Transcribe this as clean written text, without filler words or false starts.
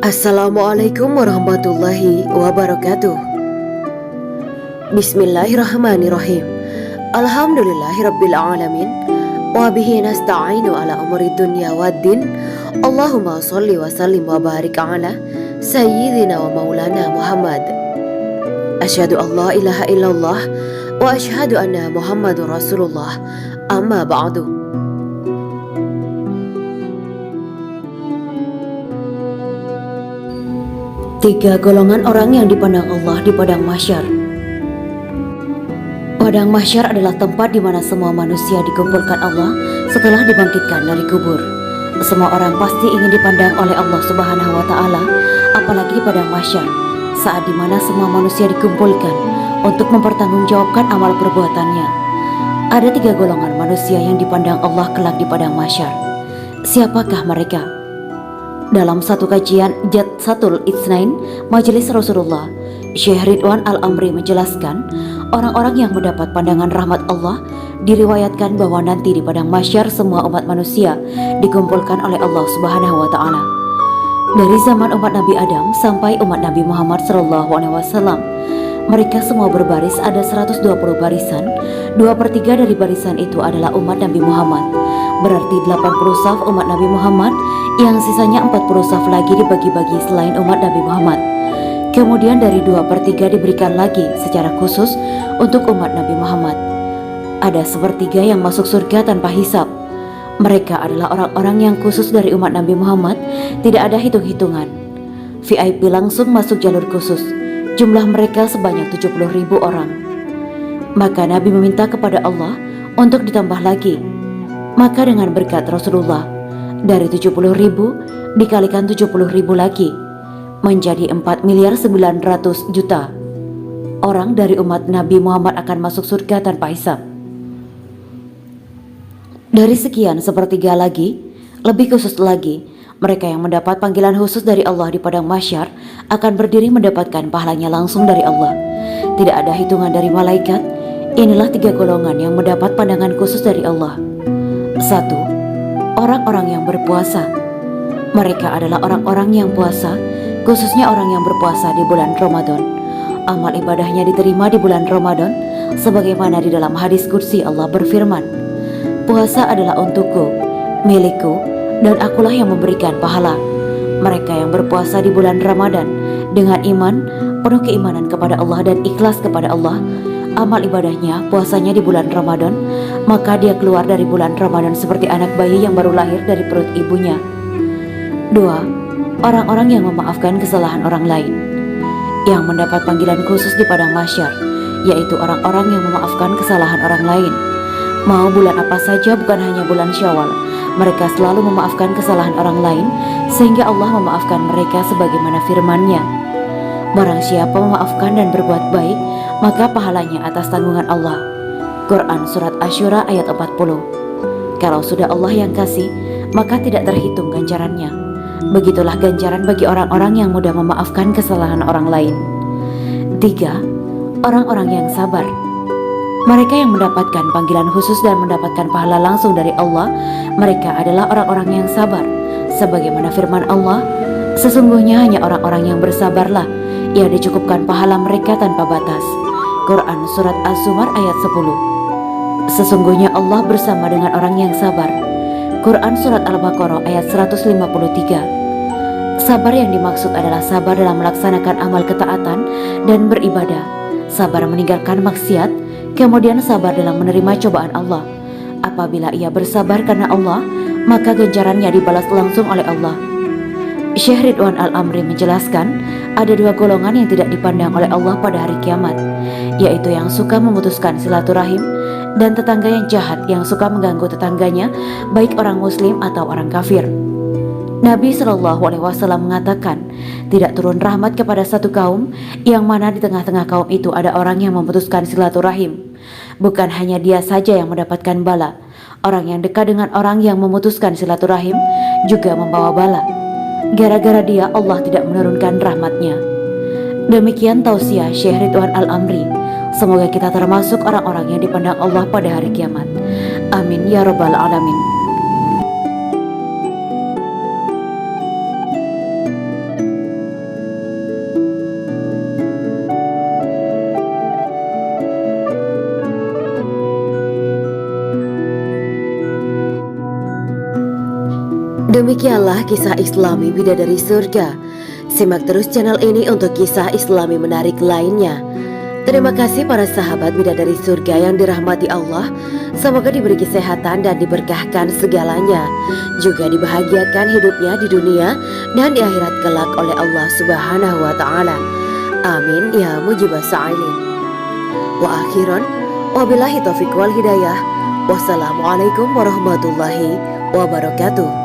Assalamualaikum warahmatullahi wabarakatuh. Bismillahirrahmanirrahim. Alhamdulillahirabbil alamin. Wa bihi nasta'inu ala umuri dunya waddin. Allahumma shalli wa sallim wa barik ala sayyidina wa maulana Muhammad. Asyhadu an la ilaha illallah wa asyhadu anna Muhammadur Rasulullah. Amma ba'du. Tiga golongan orang yang dipandang Allah di padang mahsyar. Padang mahsyar adalah tempat di mana semua manusia dikumpulkan Allah setelah dibangkitkan dari kubur. Semua orang pasti ingin dipandang oleh Allah Subhanahu wa taala, apalagi di padang mahsyar, saat di mana semua manusia dikumpulkan untuk mempertanggungjawabkan amal perbuatannya. Ada tiga golongan manusia yang dipandang Allah kelak di padang mahsyar. Siapakah mereka? Dalam satu kajian Jatsatul Itsnain Majelis Rasulullah, Syekh Ridwan Al-Amri menjelaskan, orang-orang yang mendapat pandangan rahmat Allah diriwayatkan bahwa nanti di padang mahsyar semua umat manusia dikumpulkan oleh Allah Subhanahu wa taala. Dari zaman umat Nabi Adam sampai umat Nabi Muhammad SAW, mereka semua berbaris, ada 120 barisan. 2/3 dari barisan itu adalah umat Nabi Muhammad. Berarti 80 saf umat Nabi Muhammad, yang sisanya 40 saf lagi dibagi-bagi selain umat Nabi Muhammad. Kemudian dari 2/3 diberikan lagi secara khusus untuk umat Nabi Muhammad. Ada 1/3 yang masuk surga tanpa hisab. Mereka adalah orang-orang yang khusus dari umat Nabi Muhammad, tidak ada hitung-hitungan. VIP langsung masuk jalur khusus. Jumlah mereka sebanyak 70.000 orang. Maka Nabi meminta kepada Allah untuk ditambah lagi. Maka dengan berkat Rasulullah, dari 70.000 dikalikan 70.000 lagi, menjadi 4.900.000.000 orang dari umat Nabi Muhammad akan masuk surga tanpa hisab. Dari sekian 1/3 lagi, lebih khusus lagi, mereka yang mendapat panggilan khusus dari Allah di padang mahsyar akan berdiri mendapatkan pahalanya langsung dari Allah. Tidak ada hitungan dari malaikat. Inilah tiga golongan yang mendapat pandangan khusus dari Allah. 1. Orang-orang yang berpuasa. Mereka adalah orang-orang yang puasa, khususnya orang yang berpuasa di bulan Ramadan. Amal ibadahnya diterima di bulan Ramadan, sebagaimana di dalam hadis qudsi Allah berfirman, "Puasa adalah untukku, milikku, dan akulah yang memberikan pahala." Mereka yang berpuasa di bulan Ramadan dengan iman, penuh keimanan kepada Allah dan ikhlas kepada Allah, amal ibadahnya, puasanya di bulan Ramadan, maka dia keluar dari bulan Ramadan seperti anak bayi yang baru lahir dari perut ibunya. 2. Orang-orang yang memaafkan kesalahan orang lain, yang mendapat panggilan khusus di padang mahsyar, yaitu orang-orang yang memaafkan kesalahan orang lain. Mau bulan apa saja, bukan hanya bulan Syawal, mereka selalu memaafkan kesalahan orang lain, sehingga Allah memaafkan mereka sebagaimana firman-Nya, "Barang siapa memaafkan dan berbuat baik, maka pahalanya atas tanggungan Allah." Quran Surat Asyura ayat 40. Kalau sudah Allah yang kasih, maka tidak terhitung ganjarannya. Begitulah ganjaran bagi orang-orang yang mudah memaafkan kesalahan orang lain. 3. Orang-orang yang sabar. Mereka yang mendapatkan panggilan khusus dan mendapatkan pahala langsung dari Allah, mereka adalah orang-orang yang sabar. Sebagaimana firman Allah, "Sesungguhnya hanya orang-orang yang bersabarlah yang dicukupkan pahala mereka tanpa batas." Quran Surat Az-Zumar ayat 10. Sesungguhnya Allah bersama dengan orang yang sabar. Quran Surat Al-Baqarah ayat 153. Sabar yang dimaksud adalah sabar dalam melaksanakan amal ketaatan dan beribadah, sabar meninggalkan maksiat, kemudian sabar dalam menerima cobaan Allah. Apabila ia bersabar karena Allah, maka ganjarannya dibalas langsung oleh Allah. Syekh Ridwan Al-Amri menjelaskan, ada dua golongan yang tidak dipandang oleh Allah pada hari kiamat, yaitu yang suka memutuskan silaturahim dan tetangga yang jahat yang suka mengganggu tetangganya, baik orang muslim atau orang kafir. Nabi SAW mengatakan, tidak turun rahmat kepada satu kaum yang mana di tengah-tengah kaum itu ada orang yang memutuskan silaturahim. Bukan hanya dia saja yang mendapatkan bala, orang yang dekat dengan orang yang memutuskan silaturahim juga membawa bala. Gara-gara dia Allah tidak menurunkan rahmatnya. Demikian tausiah Syekh Ridwan Al-Amri. Semoga kita termasuk orang-orang yang dipandang Allah pada hari kiamat. Amin ya rabbal alamin. Demikianlah kisah Islami Bidadari Surga. Simak terus channel ini untuk kisah Islami menarik lainnya. Terima kasih para sahabat Bidadari Surga yang dirahmati Allah. Semoga diberi kesehatan dan diberkahkan segalanya. Juga dibahagiakan hidupnya di dunia dan di akhirat kelak oleh Allah Subhanahu wa Ta'ala. Amin ya mujibas sa'ilin. Wa akhiran, wabillahi taufiq wal hidayah. Wassalamualaikum warahmatullahi wabarakatuh.